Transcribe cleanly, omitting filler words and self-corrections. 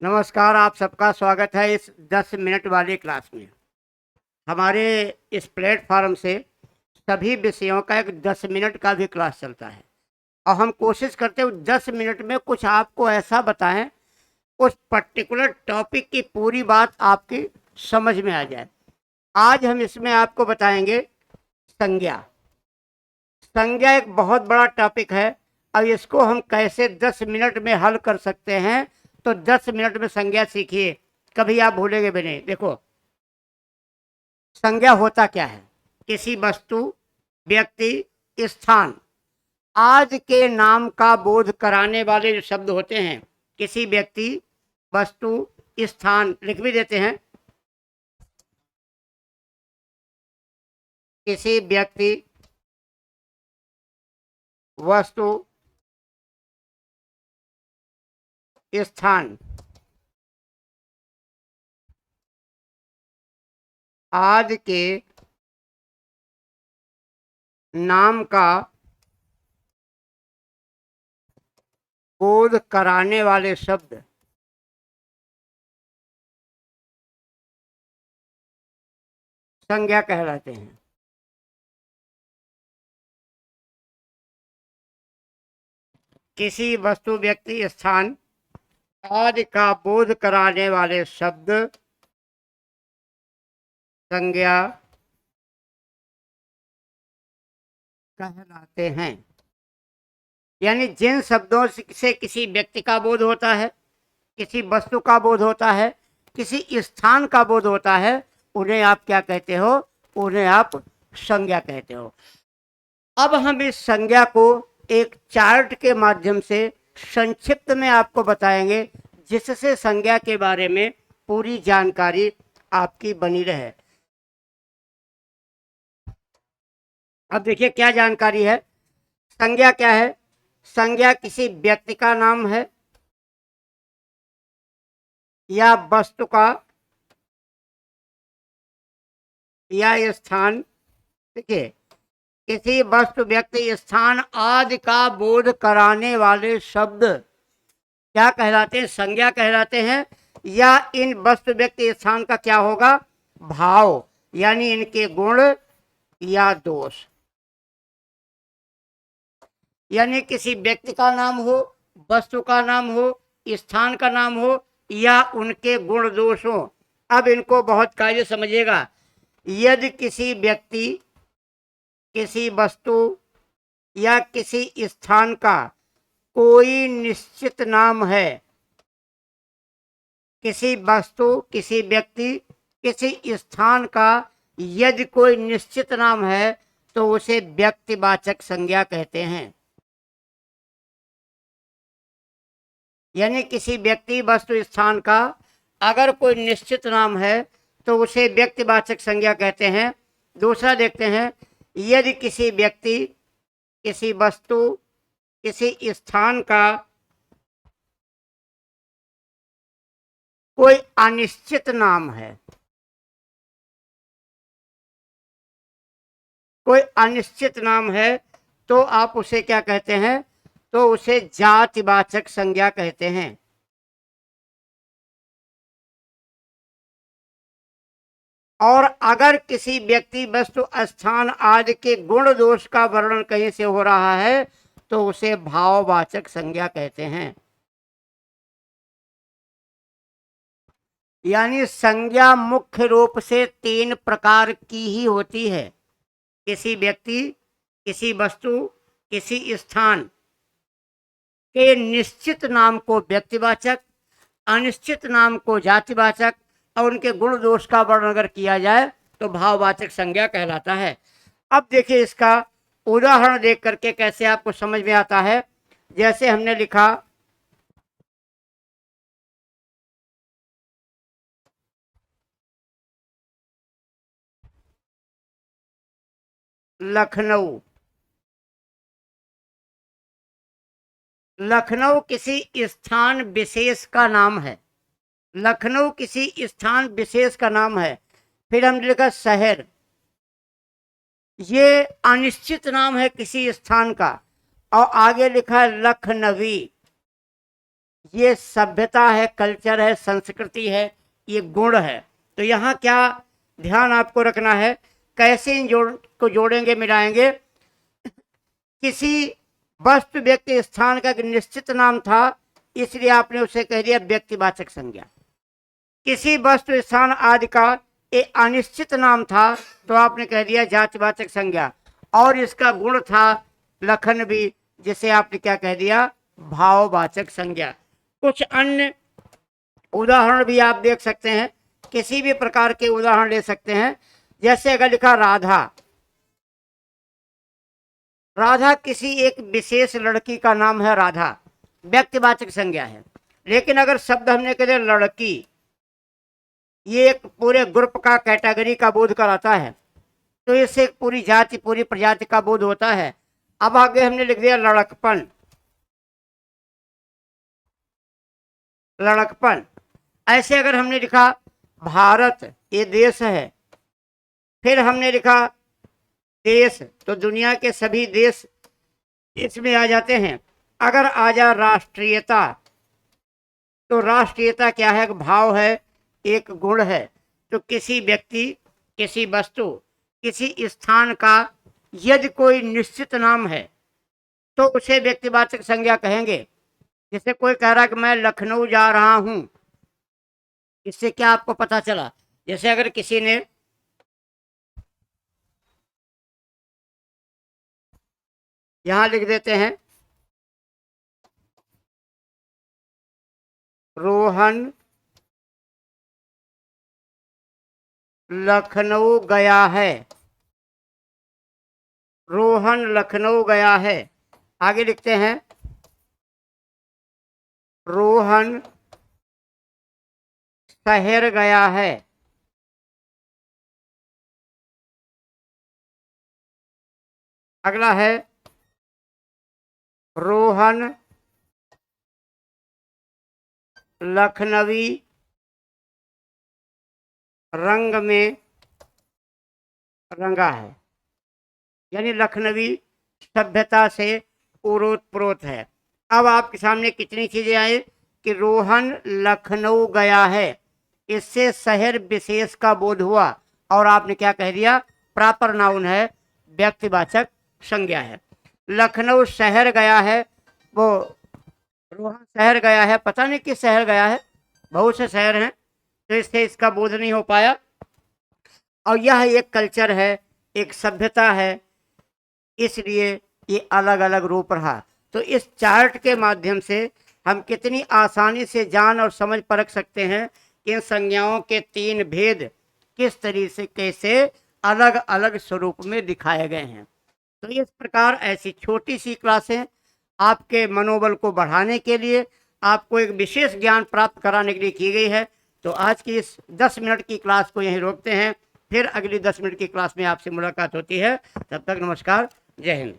नमस्कार। आप सबका स्वागत है इस 10 मिनट वाली क्लास में। हमारे इस प्लेटफॉर्म से सभी विषयों का एक 10 मिनट का भी क्लास चलता है और हम कोशिश करते हैं 10 मिनट में कुछ आपको ऐसा बताएं, उस पर्टिकुलर टॉपिक की पूरी बात आपकी समझ में आ जाए। आज हम इसमें आपको बताएंगे संज्ञा। संज्ञा एक बहुत बड़ा टॉपिक है। अब इसको हम कैसे 10 मिनट में हल कर सकते हैं, तो 10 मिनट में संज्ञा सीखिए, कभी आप भूलेंगे भी नहीं। देखो, संज्ञा होता क्या है? किसी वस्तु, व्यक्ति, स्थान आज के नाम का बोध कराने वाले जो शब्द होते हैं, किसी व्यक्ति, वस्तु, स्थान लिख भी देते हैं। किसी व्यक्ति, वस्तु, स्थान आज के नाम का बोध कराने वाले शब्द संज्ञा कहलाते हैं। किसी वस्तु, व्यक्ति, स्थान आदि का बोध कराने वाले शब्द संज्ञा कहलाते हैं। यानी जिन शब्दों से किसी व्यक्ति का बोध होता है, किसी वस्तु का बोध होता है, किसी स्थान का बोध होता है, उन्हें आप क्या कहते हो? उन्हें आप संज्ञा कहते हो। अब हम इस संज्ञा को एक चार्ट के माध्यम से संक्षिप्त में आपको बताएंगे, जिससे संज्ञा के बारे में पूरी जानकारी आपकी बनी रहे। अब देखिए क्या जानकारी है। संज्ञा क्या है? संज्ञा किसी व्यक्ति का नाम है या वस्तु का या स्थान। देखिए, किसी वस्तु, व्यक्ति, स्थान आदि का बोध कराने वाले शब्द क्या कहलाते हैं? संज्ञा कहलाते हैं। या इन वस्तु, व्यक्ति, स्थान का क्या होगा? भाव, यानी इनके गुण या दोष। यानी किसी व्यक्ति का नाम हो, वस्तु का नाम हो, स्थान का नाम हो या उनके गुण दोष हो। अब इनको बहुत कायदे समझिएगा। यदि किसी व्यक्ति, किसी वस्तु या किसी स्थान का कोई निश्चित नाम है, किसी वस्तु, किसी व्यक्ति, किसी स्थान का यदि कोई निश्चित नाम है, तो उसे व्यक्तिवाचक संज्ञा कहते हैं। यानी किसी व्यक्ति, वस्तु, स्थान का अगर कोई निश्चित नाम है तो उसे व्यक्तिवाचक संज्ञा कहते हैं। दूसरा देखते हैं, यदि किसी व्यक्ति, किसी वस्तु, किसी स्थान का कोई अनिश्चित नाम है, कोई अनिश्चित नाम है, तो आप उसे क्या कहते हैं? तो उसे जातिवाचक संज्ञा कहते हैं। और अगर किसी व्यक्ति, वस्तु, स्थान आदि के गुण दोष का वर्णन कहीं से हो रहा है, तो उसे भाववाचक संज्ञा कहते हैं। यानी संज्ञा मुख्य रूप से 3 प्रकार की ही होती है। किसी व्यक्ति, किसी वस्तु, किसी स्थान के निश्चित नाम को व्यक्तिवाचक, अनिश्चित नाम को जातिवाचक और उनके गुण दोष का वर्णन अगर किया जाए तो भाववाचक संज्ञा कहलाता है। अब देखिए इसका उदाहरण देख करके कैसे आपको समझ में आता है। जैसे हमने लिखा लखनऊ। लखनऊ किसी स्थान विशेष का नाम है। लखनऊ किसी स्थान विशेष का नाम है। फिर हमने लिखा शहर, ये अनिश्चित नाम है किसी स्थान का। और आगे लिखा लखनवी, ये सभ्यता है, कल्चर है, संस्कृति है, ये गुण है। तो यहाँ क्या ध्यान आपको रखना है, कैसे इन जोड़ को जोड़ेंगे, मिलाएंगे। किसी वस्तु, व्यक्ति, स्थान का एक निश्चित नाम था, इसलिए आपने उसे कह दिया व्यक्तिवाचक संज्ञा। किसी वस्तु, स्थान आदि का एक अनिश्चित नाम था, तो आपने कह दिया जातिवाचक संज्ञा। और इसका गुण था लखनवी, जिसे आपने क्या कह दिया, भाववाचक संज्ञा। कुछ अन्य उदाहरण भी आप देख सकते हैं, किसी भी प्रकार के उदाहरण ले सकते हैं। जैसे अगर लिखा राधा, राधा किसी एक विशेष लड़की का नाम है, राधा व्यक्तिवाचक संज्ञा है। लेकिन अगर शब्द हमने कह दिया लड़की, ये एक पूरे ग्रुप का, कैटेगरी का बोध कराता है, तो इससे एक पूरी जाति, पूरी प्रजाति का बोध होता है। अब आगे हमने लिख दिया लड़कपन, लड़कपन। ऐसे अगर हमने लिखा भारत, ये देश है, फिर हमने लिखा देश, तो दुनिया के सभी देश इसमें आ जाते हैं। अगर आ जा राष्ट्रीयता, तो राष्ट्रीयता क्या है, एक भाव है, एक गुण है। तो किसी व्यक्ति, किसी वस्तु, किसी स्थान का यदि कोई निश्चित नाम है, तो उसे व्यक्तिवाचक संज्ञा कहेंगे। जैसे कोई कह रहा है कि मैं लखनऊ जा रहा हूं, इससे क्या आपको पता चला। जैसे अगर किसी ने यहां लिख देते हैं रोहन लखनऊ गया है, रोहन लखनऊ गया है। आगे लिखते हैं रोहन शहर गया है। अगला है रोहन लखनवी रंग में रंगा है, यानी लखनवी सभ्यता से ओतप्रोत है। अब आपके सामने कितनी चीजें आई कि रोहन लखनऊ गया है, इससे शहर विशेष का बोध हुआ, और आपने क्या कह दिया, प्रॉपर नाउन है, व्यक्तिवाचक संज्ञा है। लखनऊ शहर गया है, वो रोहन शहर गया है, पता नहीं किस शहर गया है, बहुत से शहर हैं, तो इससे इसका बोध नहीं हो पाया। और यह एक कल्चर है, एक सभ्यता है, इसलिए ये अलग अलग रूप रहा। तो इस चार्ट के माध्यम से हम कितनी आसानी से जान और समझ परख सकते हैं कि इन संज्ञाओं के तीन भेद किस तरीके से अलग अलग स्वरूप में दिखाए गए हैं। तो इस प्रकार ऐसी छोटी सी क्लासें आपके मनोबल को बढ़ाने के लिए, आपको एक विशेष ज्ञान प्राप्त कराने के लिए की गई है। तो आज की इस 10 मिनट की क्लास को यहीं रोकते हैं, फिर अगली 10 मिनट की क्लास में आपसे मुलाकात होती है। तब तक नमस्कार, जय हिंद।